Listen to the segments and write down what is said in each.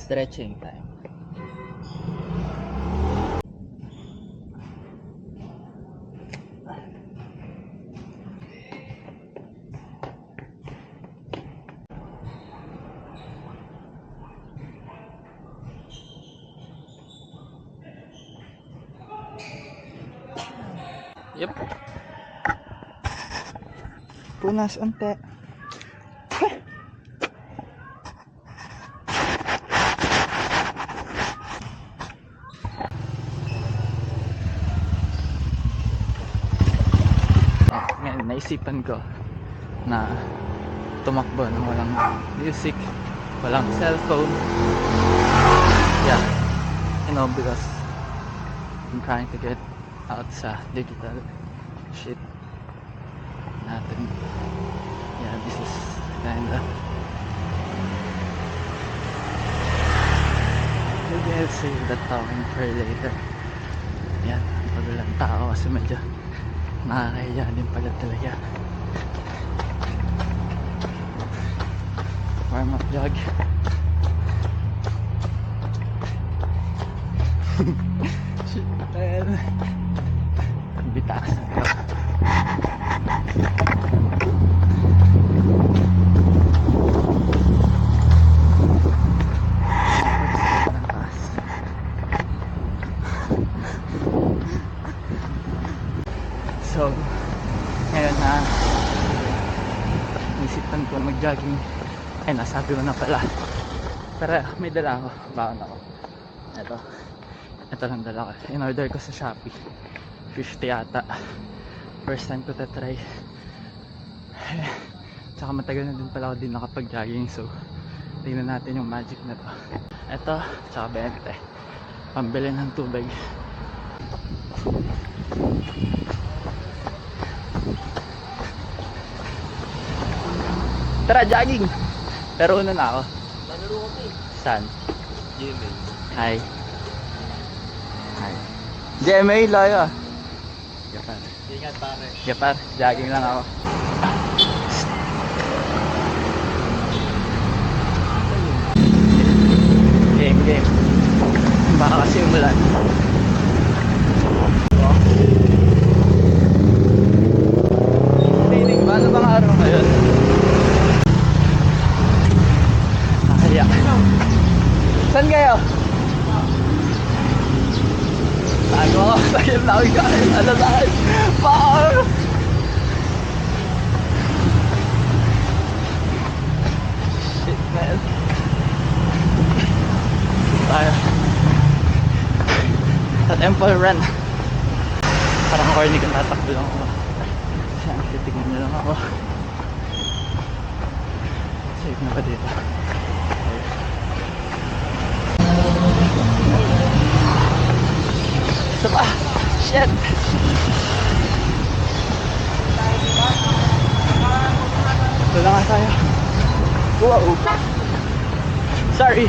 Stretching time. Yep. Punas unti. Ngayon, naisipan ko na tumakbo ng walang music, walang cellphone. Yeah, you know, because I'm trying to get out sa digital shit natin. Yeah, this is kinda, maybe I'll save that talking for later. Yan, pag walang tao kasi medyo nakakahiya din pala talaga. Warm up jog. Shit, man. Bitaas na ito. So, ngayon na isipan ko mag-jogging. Ay, nasabi ko na pala. Pero may dala ako. Baon ako. Ito lang dala ko. In-order ko sa Shopee. 50 yata. First time ko try. Tsaka matagal na din pala ako din nakapag-jogging. So, tingnan natin yung magic na to. Ito, tsaka 20. Pambili ng tubig. Tara, jogging! Pero una na ako. Nalaro ko eh. Saan? GMA. Hi. Hi. GMA, layo ah. Yapar. Ingat pare. Yapar, jogging lang ako. Game. Baka kasi umulan. Training, paano bang araw ngayon? Nakaya. Saan kayo? Bago ako, sayang na ako kain. Ano saan? Power! Shit, man. Tayo. Sa Temple Run. Parang corny kung tatakbo lang ako. Kasi ang titignan nyo lang ako. Safe na ba dito? Isa pa! Shit! Ito lang nga tayo. Wow! Sorry!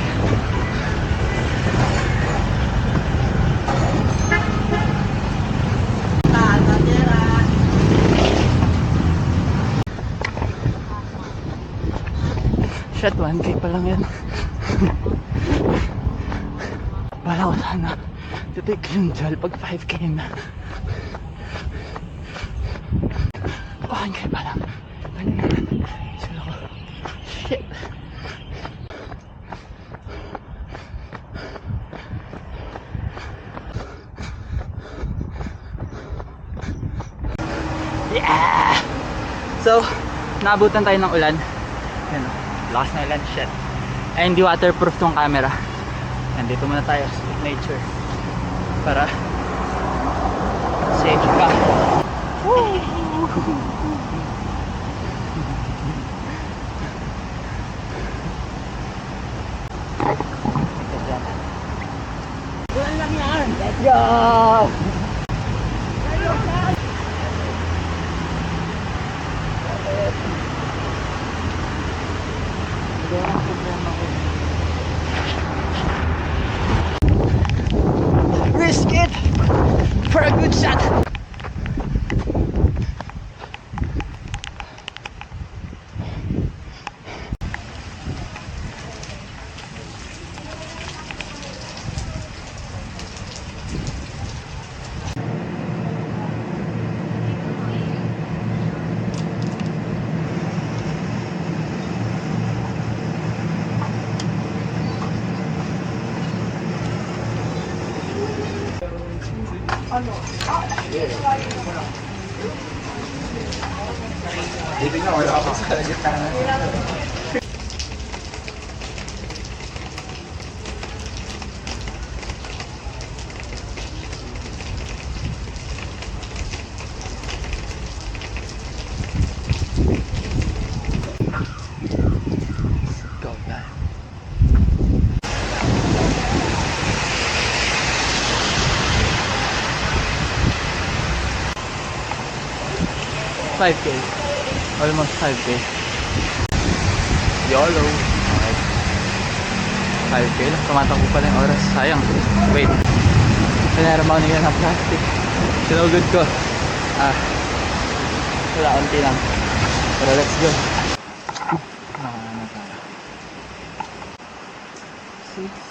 Shit, 1K pa lang yan. Bala ko sana titake yung gel pag 5K na. 1K pa lang. Ano naman? Sila ko. Shit. Yeah! So, naabutan tayo ng ulan. Yan o. Lakas na ulan, shit. Ay, hindi waterproof tong camera. Nandito muna tayo sa nature para safe ka. Woo! Ulan lang yan! Let's go! Risk it for a good shot. Dito nga, wala ako sa gitna. Go na. $5K. Almost $5K. YOLO. Okay. $5K lang. Tumatakbo pa lang yung oras. Sayang. Wait. Pinaram ako niya ng plastic. Sinugod ko. Wala, konti lang. Pero let's go. Ano tayo? 6K.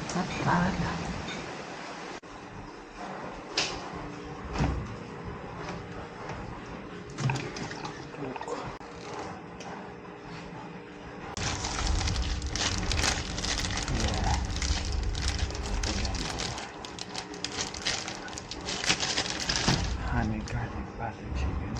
Not bad. Honey garlic butter chicken.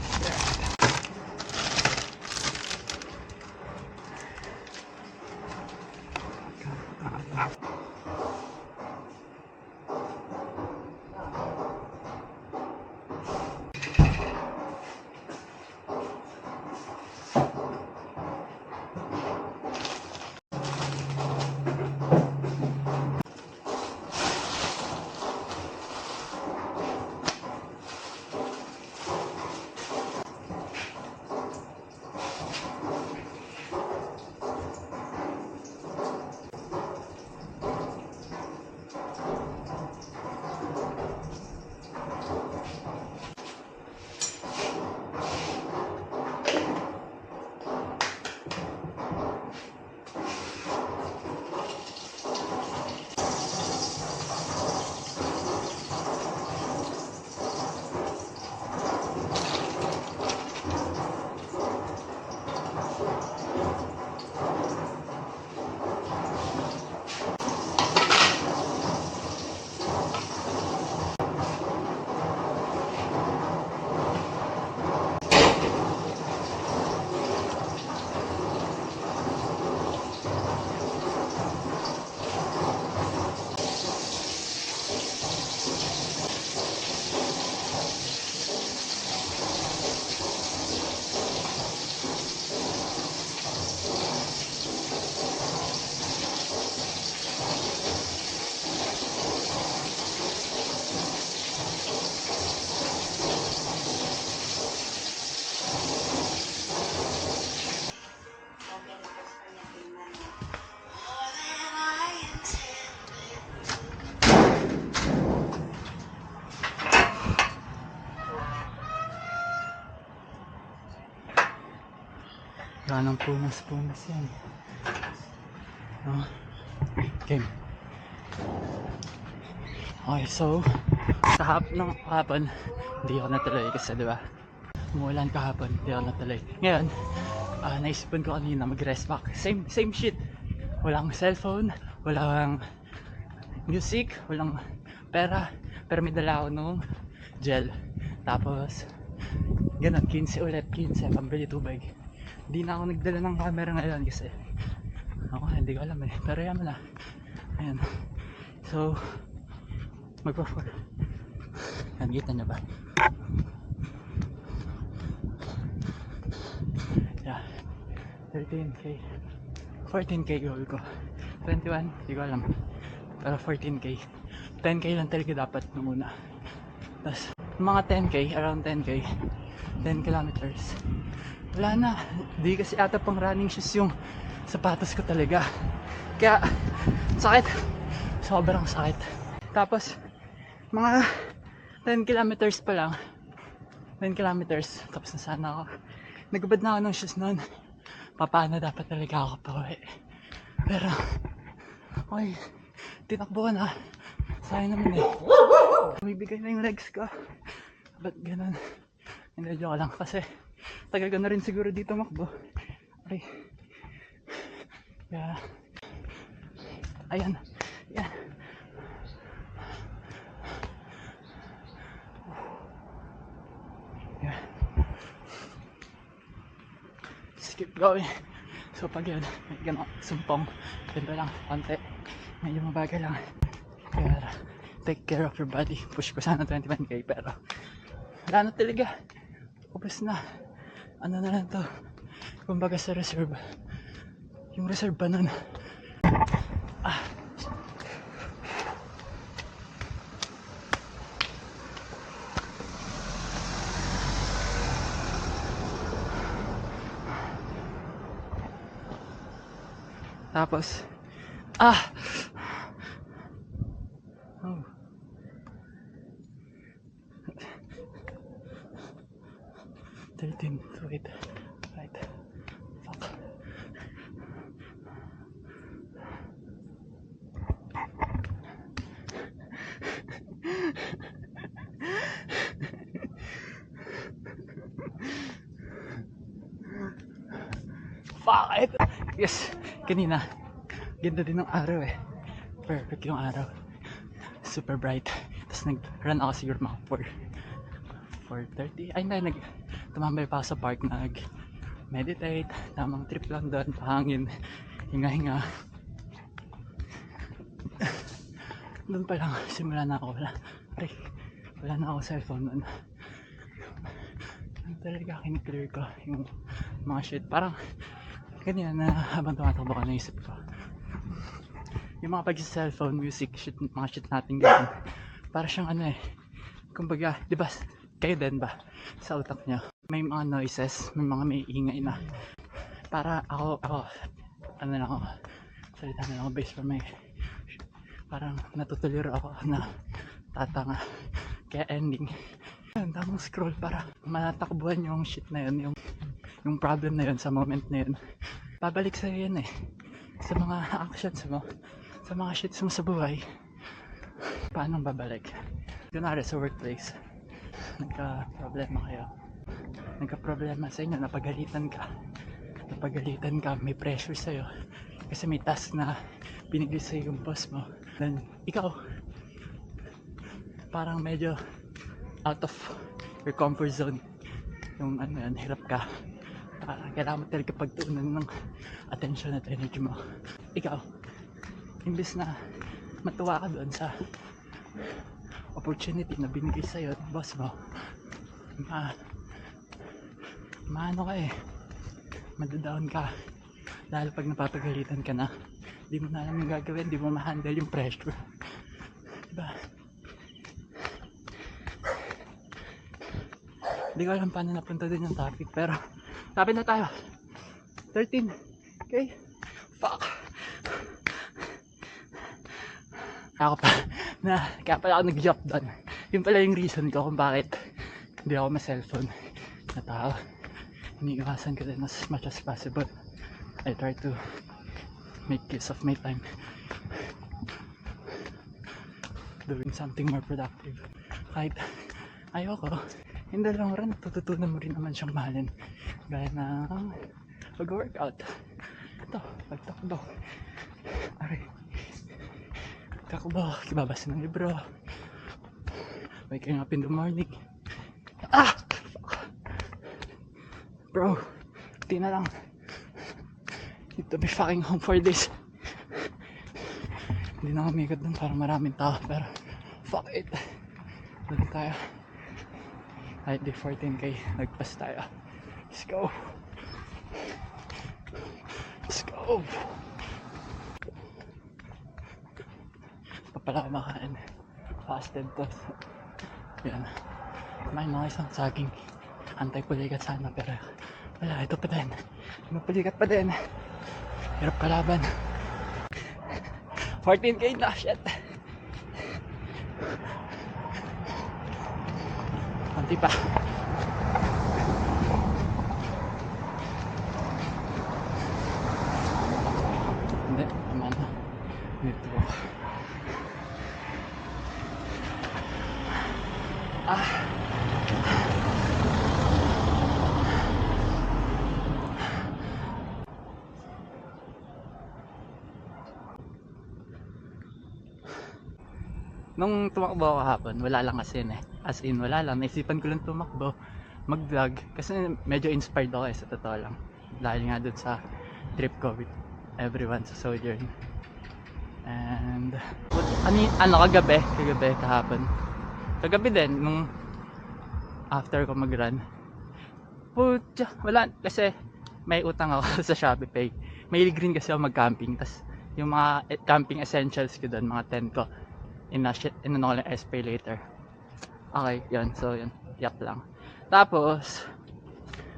Wala nang punas-punas yan. No? Game. Okay, so sa hapon, hindi ako natuloy kasi diba umuulan kahapon, hindi ako natuloy. Ngayon, naisipan ko kanina mag-rest back. Same shit. Walang cellphone, walang music, walang pera, pero may dala ako nung gel. Tapos ganun, 15 ulit, 15 pambili tubig. Hindi na ako nagdala ng camera ngayon kasi ako hindi ko alam eh, pero yan na. Ayan, so magpa-4. Yan, kita nyo ba? Yeah, 13K 14K goal ko. 21, hindi ko alam, pero 14K 10K lang talaga dapat nung una. Tapos mga 10K, around 10K 10 kilometers, wala na. Di kasi ata pang running shoes yung sapatos ko talaga, kaya sakit, sobrang sakit. Tapos mga 10 kilometers pa lang, 10 kilometers tapos na sana ako. Nagbabad na ako ng shoes noon, papaano dapat talaga ako pa uwi. Pero okay, tinakbo ko na, sayang naman eh, bumibigay na yung legs ko. Ba't ganun? Hindi, joke lang kasi tagal ko na rin siguro dito makbo. Okay. Yeah. Ayan. Ayan. Yeah. Just keep going. So pag yun, may gano'ng sumpong, ganda lang, konti. Medyo mabagal lang. Kaya take care of your body. Push ko sana 21k pero wala na talaga. Ubus na. Ano na lang to. Kumbaga sa reserve. Yung reserve pa nun. Ah. Tapos, ah! Oh. Wait. Right. Fuck. Fuck it! Yes! Kanina, ganda din ng araw eh. Perfect yung araw. Super bright. Tapos nag-run ako siguro mga 4:30. Ay hindi, tumambay pa ako sa park, nag-meditate. Tamang trip lang doon, pahangin, hinga-hinga. Doon pa lang, simula na ako. Wala na ako cellphone noon. Talaga kiniklear ko yung mga shit. Parang ganyan na habang tumatakbo ka, naisip ko yung mga pag-cellphone, music, shit, mga shit natin ganyan. Para siyang ano eh, kumbaga, di ba, kayo din ba, sa utak nyo, may mga noises, may ingay na. Para ako, ano lang ako, salita na lang ako based from my, parang natutuliro ako na tatanga. Kaya ending, yun, tamang scroll para matakbuhan yung shit na yun, yung problem na yun sa moment na yun. Pabalik sa'yo yun eh, sa mga actions mo, sa mga shits mo sa buhay. Paano babalik? Kunwari sa workplace, nagka-problema kayo, nagka-problema sa inyo, napagalitan ka, may pressure sa'yo kasi may task na binigay sa'yo yung boss mo, then ikaw parang medyo out of your comfort zone, yung ano yun, hirap ka, parang kailangan mo talaga pagtuunan ng attention at energy mo. Ikaw, imbes na matuwa ka doon sa opportunity na binigay sa'yo ng boss mo, maano ka eh, madadown ka, lalo pag napapagalitan ka na, di mo na alam yung gagawin, di mo ma-handle yung pressure, diba? Di ko alam paano napunta din yung topic, pero lapit na tayo. 13, okay? Fuck! Ako pa, kaya pala ako nag-jump doon. Yun pala yung reason ko kung bakit hindi ako ma-cellphone na tao. Iniiwasan ko din as much as possible. I try to make use of my time doing something more productive. Kahit ayoko, in the long run, tututunan mo rin naman siyang mahalin. Gaya na pag-workout. Ito, pagtakbo. Aray. Takbo, kibabasa ng libro, waking up in the morning. Ah! Fuck. Bro, di na lang. Need to be fucking home for this. Hindi na kami ikot dun, parang maraming tao, pero fuck it. Doon tayo. Kahit di 14k, nagpas tayo. Let's go. Let's go. Pala kumakain, fasted to. Yan, kumain mga isang saging, antay-pulikat sana, pero wala, ito pa din, mapulikat pa din, hirap kalaban. 14k na, shit. Konti pa. Hindi, naman na nito. Nung tumakbo ako kahapon, wala lang kasi yun eh. As in, wala lang. Naisipan ko lang tumakbo, mag-vlog. Kasi medyo inspired ako eh, sa totoo lang. Dahil nga dun sa trip ko with everyone sa Sojourn. And, kagabi, kahapon. Kagabi din, nung after ko mag-run. Putya, wala, kasi may utang ako sa ShopeePay. Mahilig rin kasi ako mag-camping. Tas yung mga camping essentials ko doon, mga tent ko, inano ko lang SPay later. Okay, yun. So, yun. Yak lang. Tapos,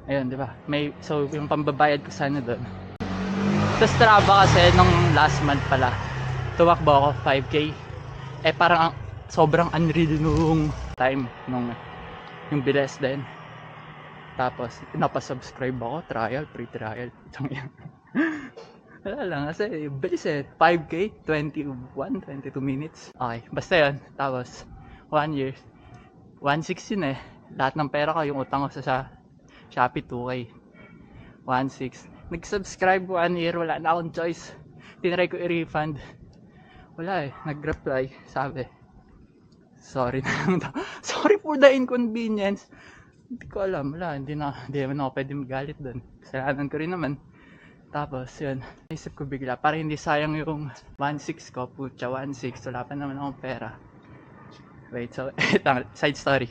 ayun, di ba? So, yung pambabayad ko sana doon. Sa Strava kasi, nung last month pala, tumakbo ako 5K. Eh, parang sobrang unreal nung time, nung yung bilis din. Tapos, napasubscribe ako, free trial. Wala lang, kasi bilis eh. 5K, 22 minutes. Okay, basta yun. Tapos, 1 year, 1.6 yun eh. Lahat ng pera ko, yung utang ko sa Shopee, 2K. 1.6. Nag-subscribe 1 year, wala na akong choice. Tinry ko i-refund. Wala eh, nag-reply. Sabi, sorry na lang daw. Sorry for the inconvenience. Hindi ko alam, wala. Hindi naman ako pwede magalit doon. Kasalanan ko rin naman. Tapos, yun. Naisip ko bigla, para hindi sayang yung 1.6 ko. Putya, 1.6. Wala pa naman akong pera. Wait, so, side story.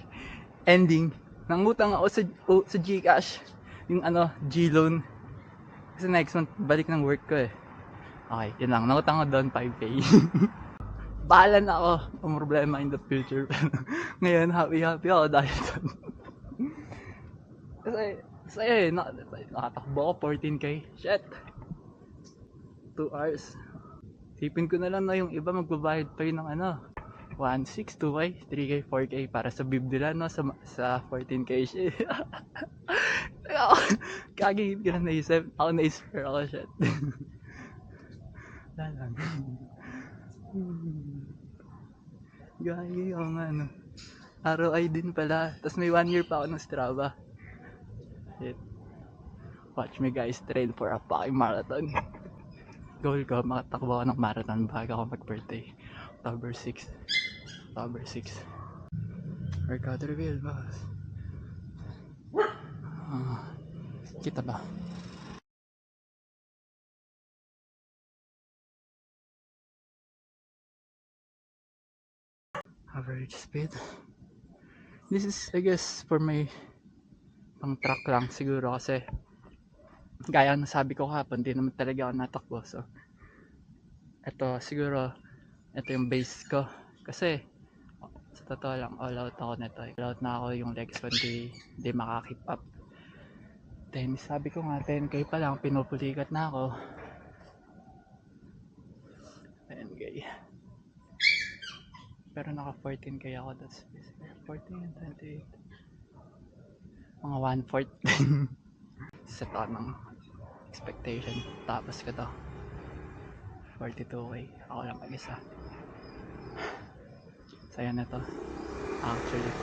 Ending, nangutang ako sa Gcash. Yung G-loan. Kasi next month, balik ng work ko eh. Okay, yun lang. Nangutang ako doon, 5K. Bahala na ako. Ang problema in the future. Ngayon, happy ako dahil doon. Kasi nakatakbo ako 14K. Shit. 2 hours. Sipin ko na lang na yung iba magbabayad pa yun ng 1.6, 2K, 3K, 4K para sa bib nila sa 14K shit. Kagigip ko na naisip. Ako na-spare ako shit. Wala lang. Gagi yung ROI din pala. Tapos may 1 year pa ako ng Strava. Shit. Watch me guys train for a fucking marathon. Goal ko, makatakbo ako ng marathon bago ako mag-birthday. October 6. Workout reveal, boss. Kita ba? Average speed. This is, I guess, for my pang track lang siguro kasi gaya ng sabi ko kahapon, di naman talaga ako natakbo. So, ito siguro, ito yung base ko. Kasi, sa totoo lang, all out ako nito. All out na ako yung legs ko, di makakip up. Then, sabi ko nga, 10K pa lang, pinupulikat na ako. 10K. Pero naka 14K ako, that's 14, 28. Mga 1/4. Set ako ng expectation. Tapos ko to. 42K. Ako lang mag-isa. Saya na to. Actually.